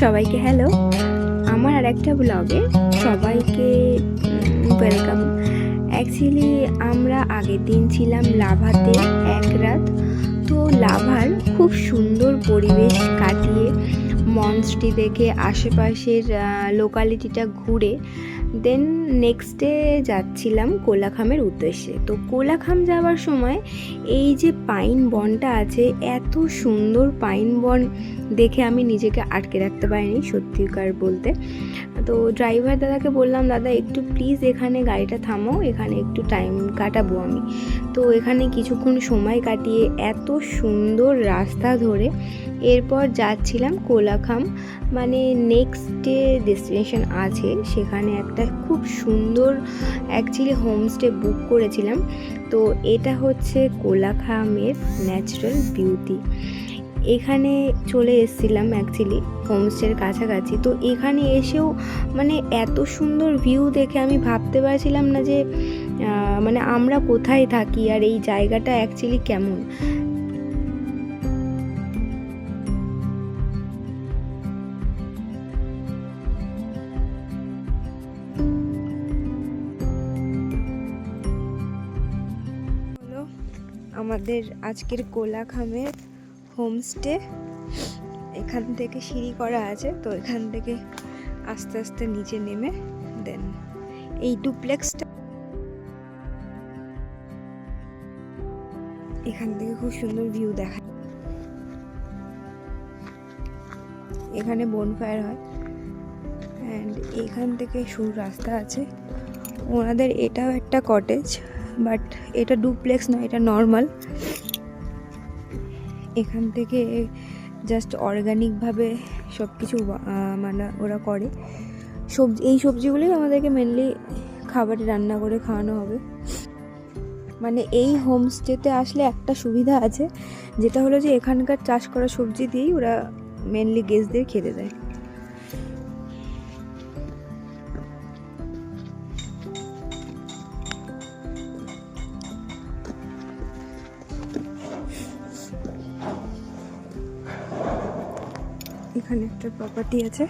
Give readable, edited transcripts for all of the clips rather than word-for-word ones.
সবাইকে হ্যালো, আমার আর একটা ব্লগে সবাইকে ওয়েলকাম। অ্যাকচুয়ালি আমরা আগের দিন ছিলাম লাভাতে এক রাত। তো লাভার খুব সুন্দর পরিবেশ কাটিয়ে মঞ্চটি দেখে আশেপাশের লোকালিটিটা ঘুরে দেন নেক্সট ডে যাচ্ছিলাম কোলাখামের উদ্দেশ্যে। তো কোলাখাম যাওয়ার সময় এই যে পাইন বনটা আছে, এত সুন্দর পাইন বন দেখে আমি নিজেকে আটকে রাখতে পারিনি সত্যিকার বলতে। তো ড্রাইভার দাদাকে বললাম, দাদা একটু প্লিজ এখানে গাড়িটা থামাও, এখানে একটু টাইম কাটাবো আমি। তো এখানে কিছুক্ষণ সময় কাটিয়ে এত সুন্দর রাস্তা ধরে এরপর যাচ্ছিলাম কোলাখাম, মানে নেক্সট ডে ডেস্টিনেশন আছে সেখানে একটা খুব সুন্দর অ্যাকচুয়ালি হোমস্টে বুক করেছিলাম। তো এটা হচ্ছে কোলাখামের ন্যাচারাল বিউটি। এখানে চলে এসেছিলাম অ্যাকচুয়ালি হোমস্টের কাছাকাছি। তো এখানে এসেও মানে এত সুন্দর ভিউ দেখে আমি ভাবতে পারছিলাম না যে মানে আমরা কোথায় থাকি আর এই জায়গাটা অ্যাকচুয়ালি কেমন। হলো আমাদের আজকের কোলাখামের হোমস্টে। এখান থেকে সিঁড়ি করা আছে, তো এখান থেকে আস্তে আস্তে নিচে নেমে দেন এই ডুপ্লেক্সটা, এখান থেকে খুব সুন্দর ভিউ দেখা। এখানে বনফায়ার হয় অ্যান্ড এখান থেকে শুরু রাস্তা আছে ওনাদের। এটাও একটা কটেজ, বাট এটা ডুপ্লেক্স নয়, এটা নর্মাল। এখান থেকে জাস্ট অর্গানিকভাবে সব কিছু মানে ওরা করে। এই সবজিগুলোই আমাদেরকে মেনলি খাবারে রান্না করে খাওয়ানো হবে। মানে এই হোমস্টেতে আসলে একটা সুবিধা আছে, যেটা হলো যে এখানকার চাষ করা সবজি দিয়েই ওরা মেনলি গেস্টদের খেতে দেয়। এখানে একটা প্রপার্টি আছে,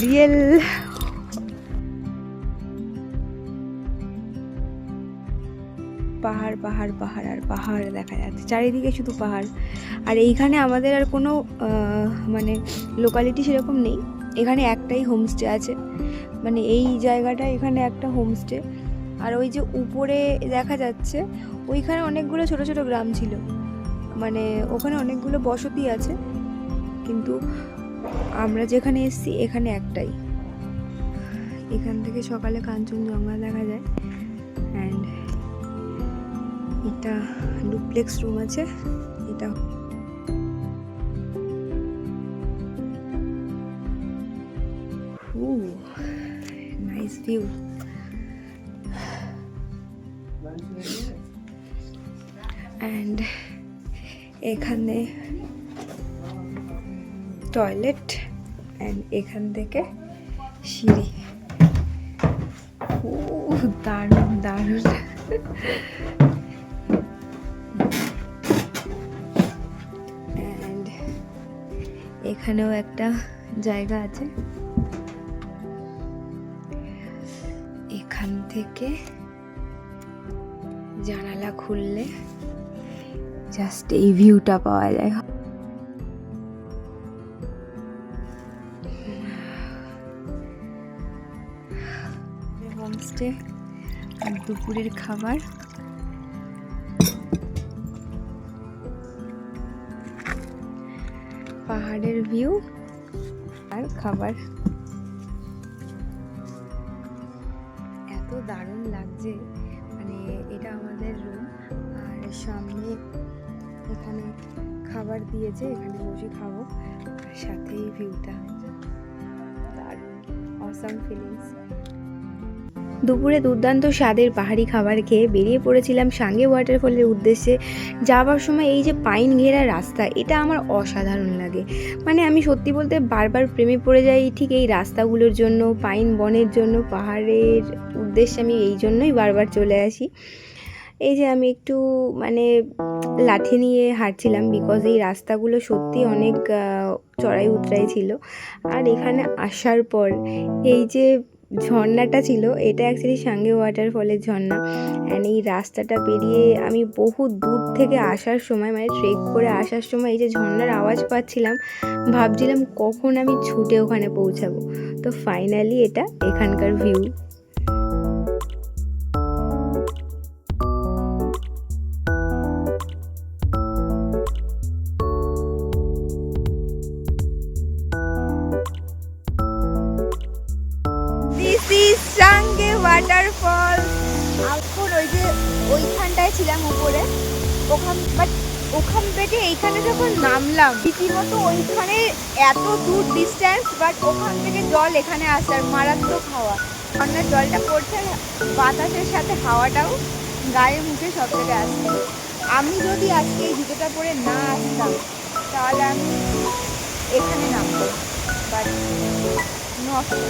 রিয়েল পাহাড় পাহাড় পাহাড় আর পাহাড় দেখা যাচ্ছে চারিদিকে, শুধু পাহাড়। আর এইখানে আমাদের আর কোনো মানে লোকালিটি সেরকম নেই, এখানে একটাই হোমস্টে আছে। মানে এই জায়গাটা এখানে একটা হোমস্টে। আর ওই যে উপরে দেখা যাচ্ছে ওইখানে অনেকগুলো ছোট ছোট গ্রাম ছিল, মানে ওখানে অনেকগুলো বসতি আছে, কিন্তু আমরা যেখানে এসেছি এখানে একটাই। এখান থেকে সকালে কাঞ্চনজঙ্ঘা দেখা যায়। অ্যান্ড এটা ডুপ্লেক্স রুম আছে, এটা নাইস ভিউ। অ্যান্ড এখানে টয়লেট অ্যান্ড এখান থেকে সিঁড়ি। দারুণ দারুণ। অ্যান্ড এখানেও একটা জায়গা আছে, এখান থেকে জানালা খুললে জাস্ট এই ভিউটা পাওয়া যায়। হোমস্টে আর দুপুরের খাবার। পাহাড়ের ভিউ আর খাবার। এত দারুণ লাগছে, মানে এটা আমাদের রুম আর সামনে এখানে খাবার দিয়েছে, এখানে বসে খাবো আর সাথেই ভিউটা দারুণ, অসাম ফিলিংস। দুপুরে দুর্দান্ত স্বাদের পাহাড়ি খাবার খেয়ে বেরিয়ে পড়েছিলাম সাঙ্গে ওয়াটারফলের উদ্দেশ্যে। যাওয়ার সময় এই যে পাইন ঘেরা রাস্তা, এটা আমার অসাধারণ লাগে। মানে আমি সত্যি বলতে বারবার প্রেমে পড়ে যাই ঠিক এই রাস্তাগুলোর জন্য, পাইন বনের জন্য। পাহাড়ের উদ্দেশ্যে আমি এই জন্যই বারবার চলে আসি। এই যে আমি একটু মানে লাঠি নিয়ে হাঁটছিলাম, বিকজ এই রাস্তাগুলো সত্যি অনেক চড়াই উতরাই ছিল। আর এখানে আসার পর এই যে ঝর্ণাটা ছিল, এটা অ্যাকচুয়ালি সাঙ্গে ওয়াটারফলের ঝর্ণা। অ্যান্ড এই রাস্তাটা পেরিয়ে আমি বহু দূর থেকে আসার সময়, মানে ট্রেক করে আসার সময় এই যে ঝর্ণার আওয়াজ পাচ্ছিলাম, ভাবছিলাম কখন আমি ছুটে ওখানে পৌঁছাবো। তো ফাইনালি এটা এখানকার ভিউ। সাঙ্গে ওয়াটারফল। এখন ওই যে ওইখানটায় ছিলাম উপরে, ওখান থেকে এইখানে যখন নামলাম রীতিমতো ওইখানে এত দূর ডিস্টেন্স, বাট ওখান থেকে জল এখানে আসার মারাত্মক হাওয়া, ঝর্ণার জলটা পড়ছে, বাতাসের সাথে হাওয়াটাও গায়ে মুখে সব থেকে আসছে। আমি যদি আজকে এই জুতোটা পরে না আসতাম তাহলে আমি এখানে নামবো, বাট নষ্ট।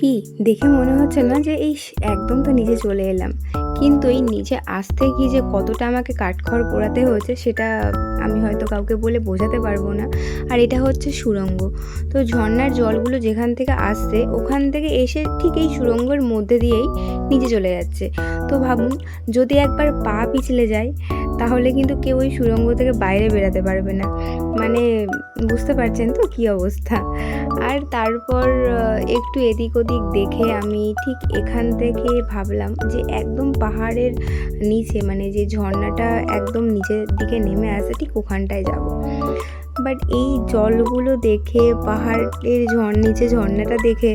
কি দেখে মনে হচ্ছে না যে এই একদম তো নিচে চলে এলাম, কিন্তু এই নিচে আসতে গিয়ে যে কতটা আমাকে কাঠখড় পোড়াতে হয়েছে সেটা আমি হয়তো কাউকে বলে বোঝাতে পারবো না। আর এটা হচ্ছে সুড়ঙ্গ। তো ঝর্ণার জলগুলো যেখান থেকে আসছে ওখান থেকে এসে ঠিক এই সুড়ঙ্গের মধ্যে দিয়েই নিচে চলে যাচ্ছে। তো ভাবুন, যদি একবার পা পিছলে যায় তাহলে কিন্তু কেউ ওই সুড়ঙ্গ থেকে বাইরে বেরাতে পারবে না। মানে বুঝতে পারছেন তো কী অবস্থা। আর তারপর একটু এদিক ওদিক দেখে আমি ঠিক এখান থেকে ভাবলাম যে একদম পাহাড়ের নিচে, মানে যে ঝর্ণাটা একদম নিচের দিকে নেমে আসে, ঠিক ওখানটায় যাব। বাট এই জলগুলো দেখে, পাহাড়ের নিচে ঝর্ণাটা দেখে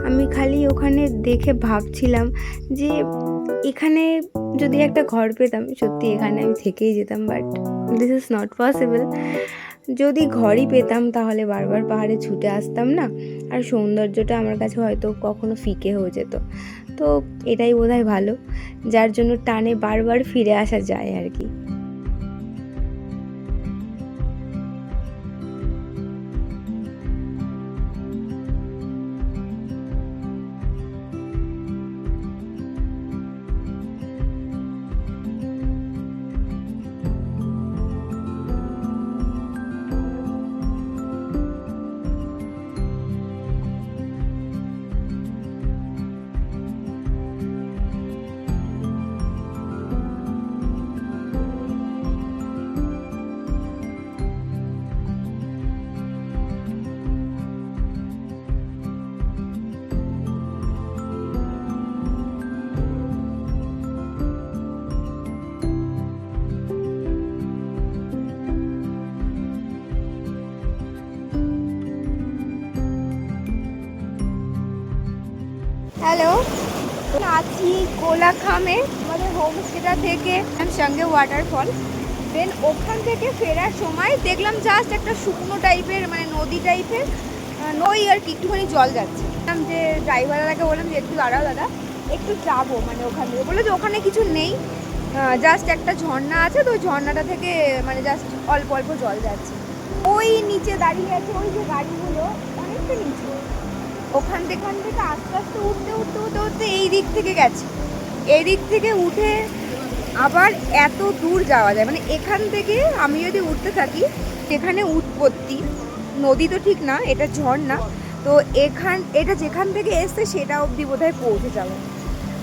আমি খালি ওখানে দেখে ভাবছিলাম যে এখানে যদি একটা ঘর পেতাম, সত্যি এখানে আমি থেকেই যেতাম। But this is not possible. যদি ঘরই পেতাম তাহলে বারবার পাহাড়ে ছুটে আসতাম না, আর সৌন্দর্যটা আমার কাছে হয়তো কখনো ফিকে হয়ে যেত। তো এটাই বোধহয় ভালো, যার জন্য টানে বারবার ফিরে আসা যায় আর কি। হ্যালো, আছি কোলাখামে আমাদের হোমস্টেটা থেকে সাঙ্গে ওয়াটারফল। দেন ওখান থেকে ফেরার সময় দেখলাম জাস্ট একটা শুকনো টাইপের, মানে নদী টাইপের নই আর কি, একটুখানি জল যাচ্ছে। যে ড্রাইভারদাকে বললাম যে একটু দাঁড়াও দাদা, একটু যাবো, মানে ওখান থেকে বললো যে ওখানে কিছু নেই, জাস্ট একটা ঝর্ণা আছে, তো ওই ঝর্ণাটা থেকে মানে জাস্ট অল্প অল্প জল যাচ্ছে। ওই নিচে দাঁড়িয়ে আছে ওই যে গাড়িগুলো, অনেকটা নিচে, ওখান থেকে আস্তে আস্তে উঠতে এই দিক থেকে গেছে। এই দিক থেকে উঠে আবার এত দূর যাওয়া যায়, মানে এখান থেকে আমি যদি উঠতে থাকি, যেখানে উৎপত্তি নদী তো ঠিক না, এটা ঝর্ণা, তো এটা যেখান থেকে এসছে সেটা অবধি বোধহয় পৌঁছে যাবে।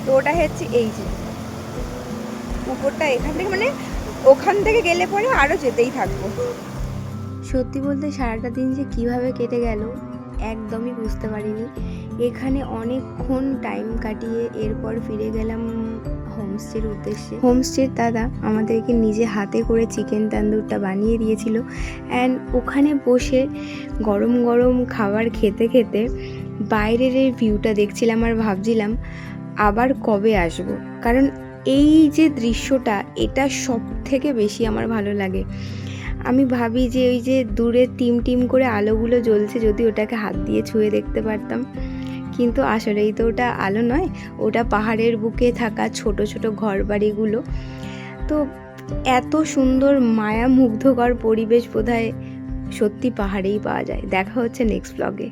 তো ওটা হচ্ছে এই যে উপরটা, এখান থেকে মানে ওখান থেকে গেলে পরে আরও যেতেই থাকবো। সত্যি বলতে সারাটা দিন যে কিভাবে কেটে গেল একদমই বুঝতে পারিনি। এখানে অনেকক্ষণ টাইম কাটিয়ে এরপর ফিরে গেলাম হোম হোমস্টের উদ্দেশ্যে। হোমস্টের দাদা আমাদেরকে নিজে হাতে করে চিকেন তান্দুরটা বানিয়ে দিয়েছিল। অ্যান্ড ওখানে বসে গরম গরম খাবার খেতে খেতে বাইরের এই ভিউটা দেখছিলাম আর ভাবছিলাম আবার কবে আসব। কারণ এই যে দৃশ্যটা, এটা সব থেকে বেশি আমার ভালো লাগে। আমি ভাবি যে ওই যে দূরে টিম টিম করে আলোগুলো জ্বলছে, যদি ওটাকে হাত দিয়ে ছুঁয়ে দেখতে পারতাম। কিন্তু আসলেই তো ওটা আলো নয়, ওটা পাহাড়ের বুকে থাকা ছোট ছোট ঘরবাড়িগুলো। তো এত সুন্দর মায়া মুগ্ধকর পরিবেশ বোধহয় সত্যি পাহাড়েই পাওয়া যায়। দেখা হচ্ছে নেক্সট ব্লগে।